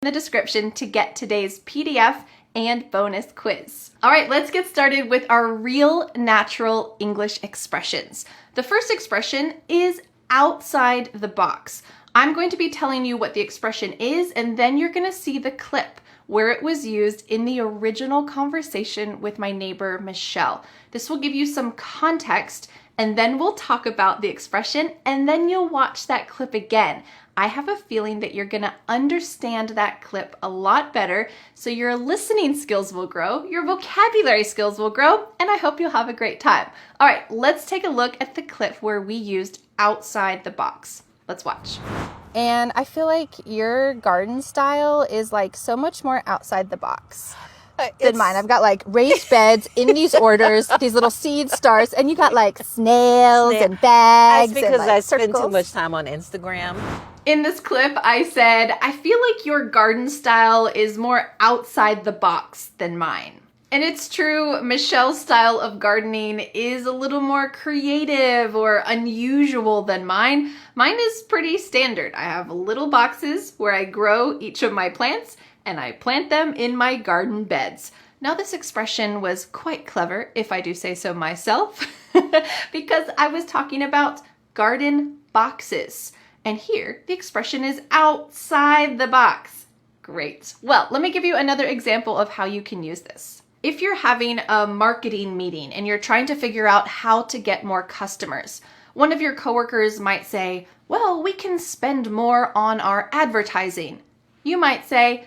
in the description to get today's PDF and bonus quiz. All right, let's get started with our real natural English expressions. The first expression is outside the box. I'm going to be telling you what the expression is, and then you're going to see the clip where it was used in the original conversation with my neighbor, Michelle. This will give you some context, and then we'll talk about the expression, and then you'll watch that clip again. I have a feeling that you're gonna understand that clip a lot better, so your listening skills will grow, your vocabulary skills will grow, and I hope you'll have a great time. All right, let's take a look at the clip where we used outside the box. Let's watch. And I feel like your garden style is like so much more outside the box than mine. I've got like raised beds in these orders, these little seed stars, and you got like snails and bags. That's because and, I like, spend circles. too much time on Instagram. In this clip, I said, I feel like your garden style is more outside the box than mine. And it's true, Michelle's style of gardening is a little more creative or unusual than mine. Mine is pretty standard. I have little boxes where I grow each of my plants, and I plant them in my garden beds. Now, this expression was quite clever, if I do say so myself, because I was talking about garden boxes. And here, the expression is outside the box. Great. Well, let me give you another example of how you can use this. If you're having a marketing meeting and you're trying to figure out how to get more customers, one of your coworkers might say, well, we can spend more on our advertising. You might say,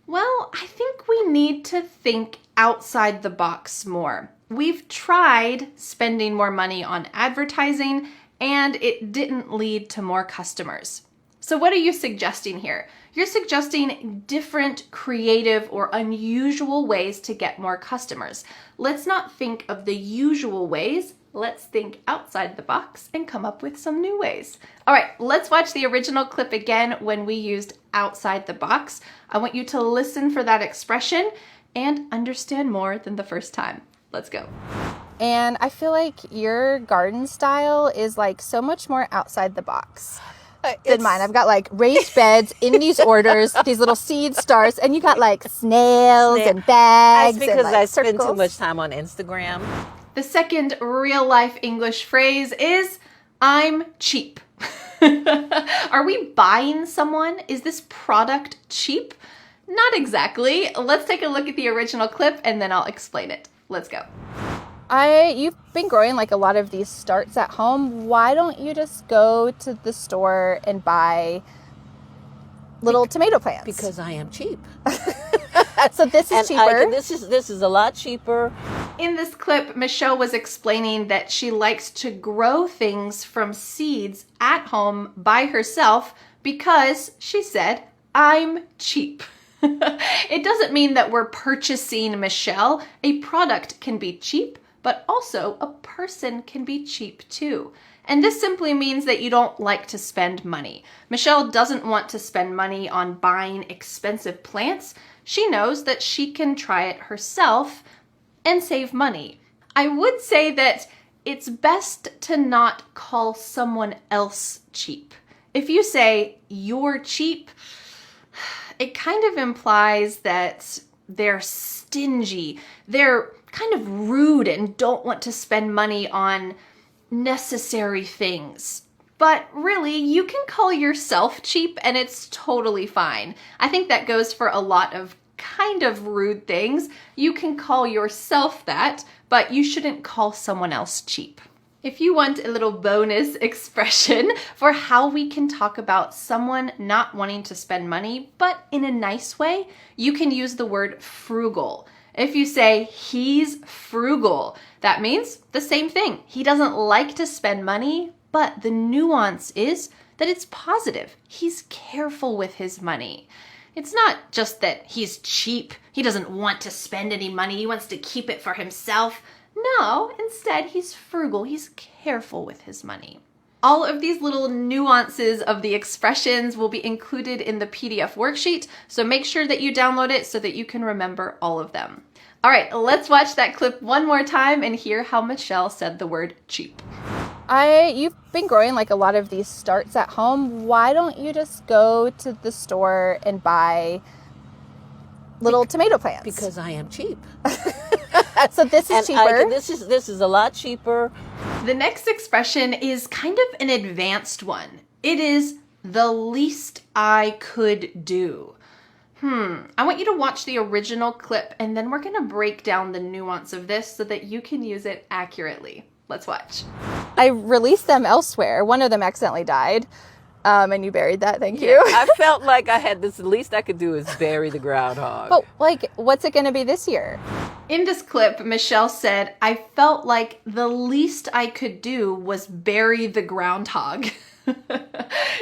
well, I think we need to think outside the box more. We've tried spending more money on advertising and it didn't lead to more customers. So what are you suggesting here? You're suggesting different creative or unusual ways to get more customers. Let's not think of the usual ways. Let's think outside the box and come up with some new ways. All right, let's watch the original clip again when we used outside the box. I want you to listen for that expression and understand more than the first time. Let's go. And I feel like your garden style is like so much more outside the box than mine. I've got like raised beds in these orders, these little seed stars, and you got like snails and bags. That's because and, like, I spend too circles. much time on Instagram. The second real life English phrase is, I'm cheap. Are we buying someone? Is this product cheap? Not exactly. Let's take a look at the original clip and then I'll explain it. Let's go. You've been growing like a lot of these starts at home. Why don't you just go to the store and buy little tomato plants? Because I am cheap. So this is cheaper. This is a lot cheaper. In this clip, Michelle was explaining that she likes to grow things from seeds at home by herself because, she said, I'm cheap. It doesn't mean that we're purchasing Michelle. A product can be cheap, but also a person can be cheap too. And this simply means that you don't like to spend money. Michelle doesn't want to spend money on buying expensive plants. She knows that she can try it herself and save money. I would say that it's best to not call someone else cheap. If you say you're cheap, it kind of implies that they're stingy, they're kind of rude and don't want to spend money on necessary things. But really, you can call yourself cheap and it's totally fine. I think that goes for a lot of kind of rude things. You can call yourself that, but you shouldn't call someone else cheap. If you want a little bonus expression for how we can talk about someone not wanting to spend money, but in a nice way, you can use the word frugal. If you say, he's frugal, that means the same thing. He doesn't like to spend money, but the nuance is that it's positive. He's careful with his money. It's not just that he's cheap. He doesn't want to spend any money. He wants to keep it for himself. No, instead, he's frugal. He's careful with his money. All of these little nuances of the expressions will be included in the PDF worksheet, so make sure that you download it so that you can remember all of them. All right, let's watch that clip one more time and hear how Michelle said the word cheap. You've been growing like a lot of these starts at home. Why don't you just go to the store and buy little tomato plants. Because I am cheap. So this is And cheaper. this is a lot cheaper. The next expression is kind of an advanced one. It is the least I could do. I want you to watch the original clip and then we're going to break down the nuance of this so that you can use it accurately. Let's watch. I released them elsewhere. One of them accidentally died. And you buried that. Thank you. I felt like I had this. The least I could do is bury the groundhog. But like, what's it going to be this year? In this clip, Michelle said, I felt like the least I could do was bury the groundhog.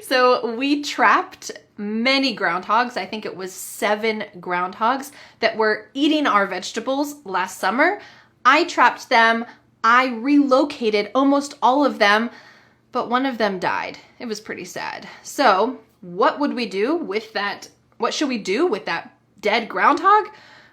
So we trapped many groundhogs. I think it was 7 groundhogs that were eating our vegetables last summer. I trapped them. I relocated almost all of them, but one of them died. It was pretty sad. So what would we do with that? What should we do with that dead groundhog?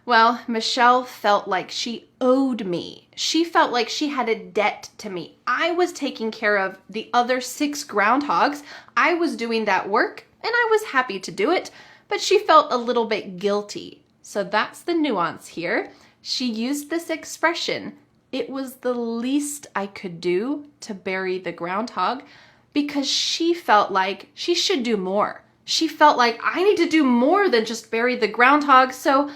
Well, Michelle felt like she owed me. She felt like she had a debt to me. I was taking care of the other 6 groundhogs. I was doing that work and I was happy to do it, but she felt a little bit guilty. So that's the nuance here. She used this expression, it was the least I could do to bury the groundhog, because she felt like she should do more. She felt like I need to do more than just bury the groundhog, so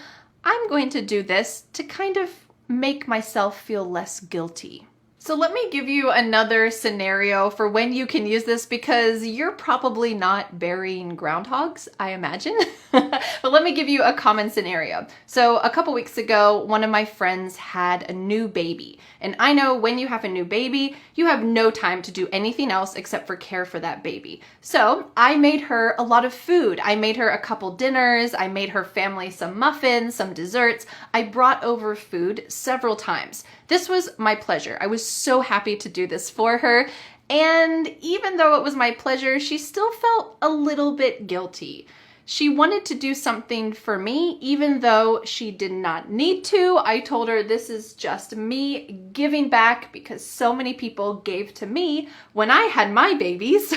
I'm going to do this to kind of make myself feel less guilty. So let me give you another scenario for when you can use this, because you're probably not burying groundhogs, I imagine. But let me give you a common scenario. So a couple weeks ago, one of my friends had a new baby. And I know when you have a new baby, you have no time to do anything else except for care for that baby. So I made her a lot of food. I made her a couple dinners. I made her family some muffins, some desserts. I brought over food several times. This was my pleasure. I was so happy to do this for her. And even though it was my pleasure, she still felt a little bit guilty. She wanted to do something for me, even though she did not need to. I told her this is just me giving back because so many people gave to me when I had my babies.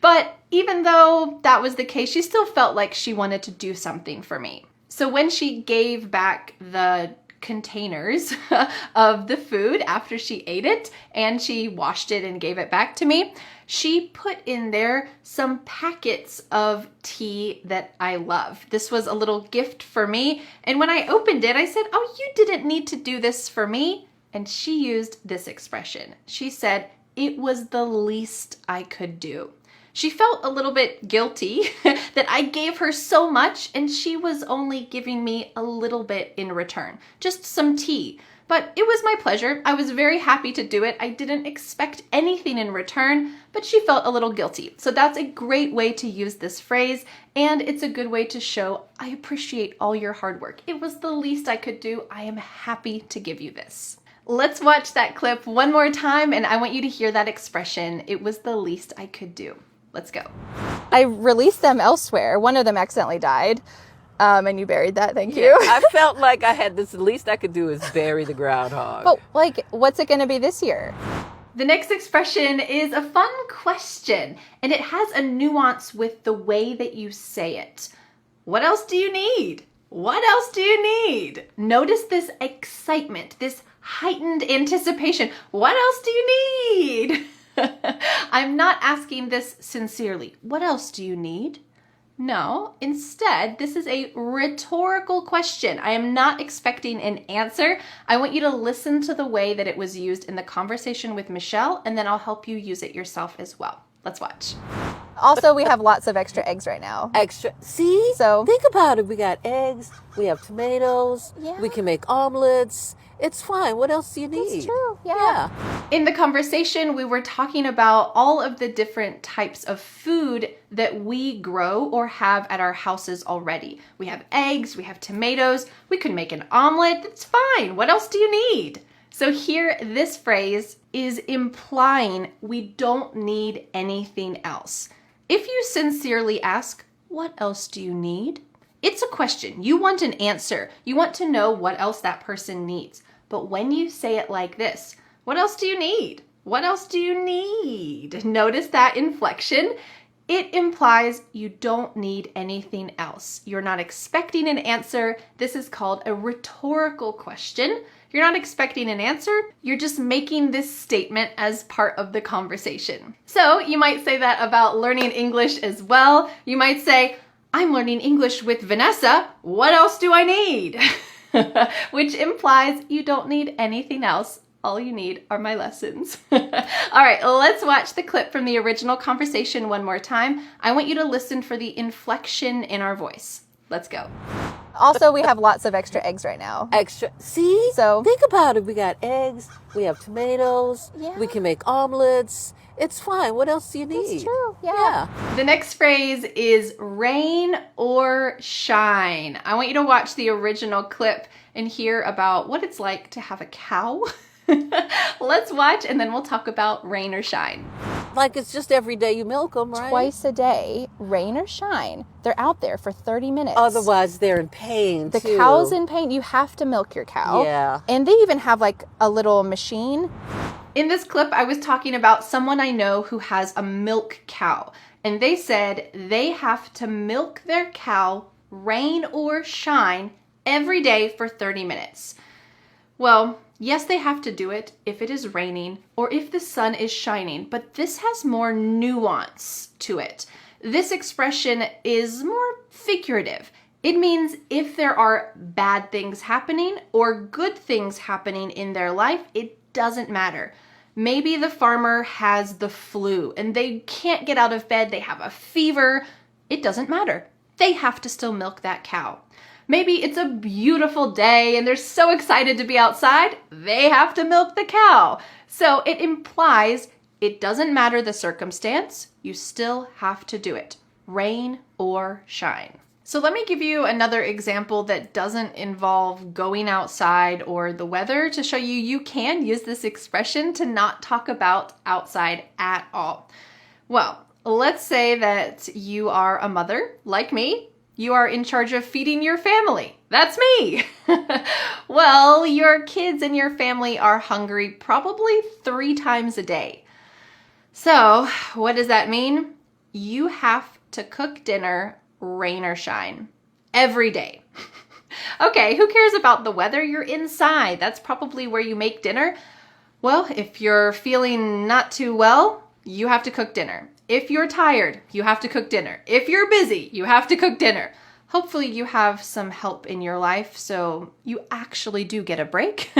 But even though that was the case, she still felt like she wanted to do something for me. So when she gave back the containers of the food after she ate it and she washed it and gave it back to me, she put in there some packets of tea that I love. This was a little gift for me. And when I opened it, I said, "Oh, you didn't need to do this for me." And she used this expression. She said, "It was the least I could do." She felt a little bit guilty that I gave her so much and she was only giving me a little bit in return, just some tea. But it was my pleasure. I was very happy to do it. I didn't expect anything in return, but she felt a little guilty. So that's a great way to use this phrase, and it's a good way to show I appreciate all your hard work. It was the least I could do. I am happy to give you this. Let's watch that clip one more time, and I want you to hear that expression, it was the least I could do. Let's go. I released them elsewhere. One of them accidentally died. And you buried that. Thank you. I felt like I had this. The least I could do is bury the groundhog. But like, what's it going to be this year? The next expression is a fun question, and it has a nuance with the way that you say it. What else do you need? What else do you need? Notice this excitement, this heightened anticipation. What else do you need? I'm not asking this sincerely. What else do you need? No, instead, this is a rhetorical question. I am not expecting an answer. I want you to listen to the way that it was used in the conversation with Michelle, and then I'll help you use it yourself as well. Let's watch. Also, we have lots of extra eggs right now. Extra. See? So think about it. We got eggs. We have tomatoes. Yeah. We can make omelets. It's fine. What else do you need? That's true. Yeah. In the conversation, we were talking about all of the different types of food that we grow or have at our houses already. We have eggs, we have tomatoes, we could make an omelet. That's fine. What else do you need? So here, this phrase is implying we don't need anything else. If you sincerely ask, what else do you need? It's a question. You want an answer. You want to know what else that person needs. But when you say it like this, what else do you need? What else do you need? Notice that inflection. It implies you don't need anything else. You're not expecting an answer. This is called a rhetorical question. You're not expecting an answer. You're just making this statement as part of the conversation. So you might say that about learning English as well. You might say, I'm learning English with Vanessa. What else do I need? Which implies you don't need anything else. All you need are my lessons. All right, let's watch the clip from the original conversation one more time. I want you to listen for the inflection in our voice. Let's go. Also, we have lots of extra eggs right now. Extra. See? So- think about it. We got eggs. We have tomatoes. Yeah. We can make omelets. It's fine. What else do you need? That's true. Yeah. The next phrase is rain or shine. I want you to watch the original clip and hear about what it's like to have a cow. Let's watch and then we'll talk about rain or shine. Like it's just every day you milk them, right? Twice a day, rain or shine. They're out there for 30 minutes. Otherwise, they're in pain, The too. cow's in pain. You have to milk your cow. Yeah. And they even have like a little machine. In this clip, I was talking about someone I know who has a milk cow. And they said they have to milk their cow, rain or shine, every day for 30 minutes. Well, yes, they have to do it if it is raining or if the sun is shining, but this has more nuance to it. This expression is more figurative. It means if there are bad things happening or good things happening in their life, it doesn't matter. Maybe the farmer has the flu and they can't get out of bed, they have a fever. It doesn't matter. They have to still milk that cow. Maybe it's a beautiful day and they're so excited to be outside, they have to milk the cow. So it implies it doesn't matter the circumstance, you still have to do it, rain or shine. So let me give you another example that doesn't involve going outside or the weather to show you you can use this expression to not talk about outside at all. Well, let's say that you are a mother like me. You are in charge of feeding your family. That's me. Well, your kids and your family are hungry probably 3 times a day. So what does that mean? You have to cook dinner, rain or shine, every day. Okay, who cares about the weather? You're inside. That's probably where you make dinner. Well, if you're feeling not too well, you have to cook dinner. If you're tired, you have to cook dinner. If you're busy, you have to cook dinner. Hopefully you have some help in your life so you actually do get a break.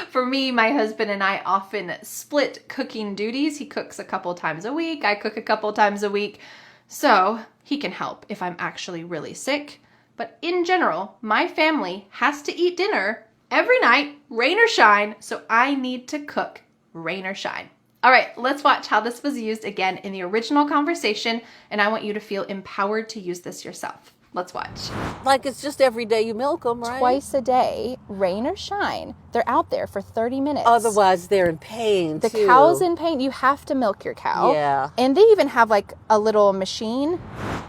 For me, my husband and I often split cooking duties. He cooks a couple times a week. I cook a couple times a week. So he can help if I'm actually really sick. But in general, my family has to eat dinner every night, rain or shine, so I need to cook, rain or shine. All right, let's watch how this was used again in the original conversation, and I want you to feel empowered to use this yourself. Let's watch. Like it's just every day you milk them, right? Twice a day, rain or shine. They're out there for 30 minutes. Otherwise, they're in pain, The too. cow's in pain. You have to milk your cow. Yeah. And they even have like a little machine.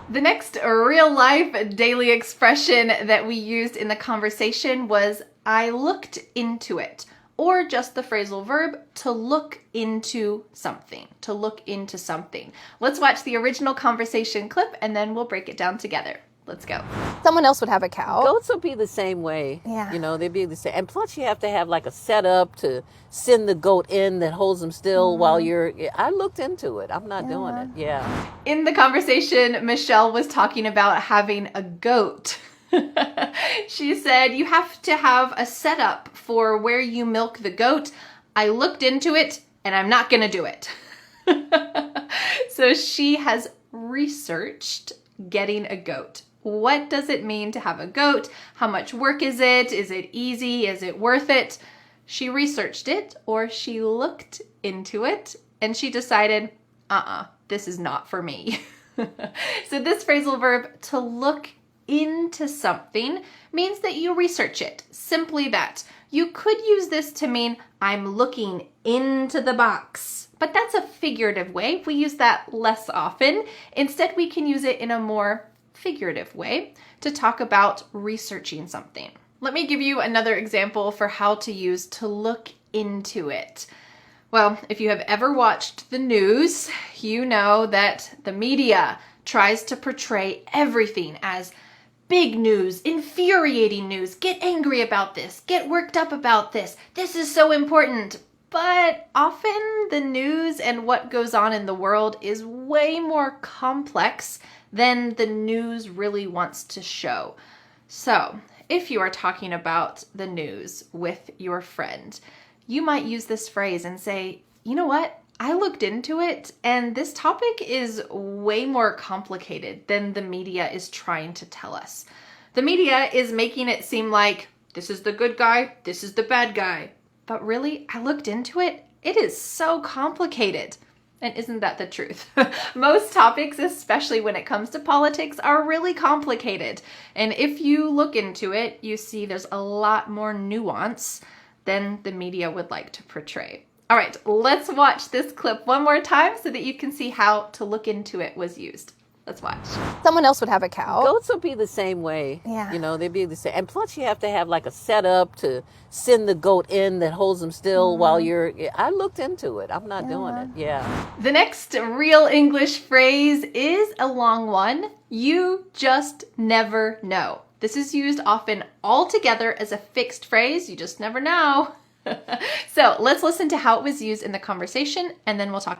The next real life daily expression that we used in the conversation was I looked into it, or just the phrasal verb to look into something, to look into something. Let's watch the original conversation clip and then we'll break it down together. Let's go. Someone else would have a cow. Goats will be the same way. Yeah. You know, they'd be the same. And plus you have to have like a setup to send the goat in that holds them still while you're... I looked into it. I'm not doing it. Yeah. In the conversation, Michelle was talking about having a goat. She said, you have to have a setup for where you milk the goat. I looked into it and I'm not going to do it. So she has researched getting a goat. What does it mean to have a goat? How much work is it? Is it easy? Is it worth it? She researched it, or she looked into it and she decided, this is not for me. So this phrasal verb, to look into something, means that you research it. Simply that. You could use this to mean I'm looking into the box, but that's a figurative way. We use that less often. Instead, we can use it in a more figurative way to talk about researching something. Let me give you another example for how to use to look into it. Well, if you have ever watched the news, you know that the media tries to portray everything as big news, infuriating news, get angry about this, get worked up about this, this is so important. But often the news and what goes on in the world is way more complex than the news really wants to show. So, if you are talking about the news with your friend, you might use this phrase and say, you know what? I looked into it and this topic is way more complicated than the media is trying to tell us. The media is making it seem like this is the good guy, this is the bad guy. But really, I looked into it. It is so complicated. And isn't that the truth? Most topics, especially when it comes to politics, are really complicated. And if you look into it, you see there's a lot more nuance than the media would like to portray. All right, let's watch this clip one more time so that you can see how to look into it was used. Let's watch. Someone else would have a cow. Goats will be the same way. Yeah. You know, they'd be the same. And plus you have to have like a setup to send the goat in that holds them still while you're, I looked into it. I'm not doing it. Yeah. The next real English phrase is a long one. You just never know. This is used often all together as a fixed phrase. You just never know. So let's listen to how it was used in the conversation and then we'll talk.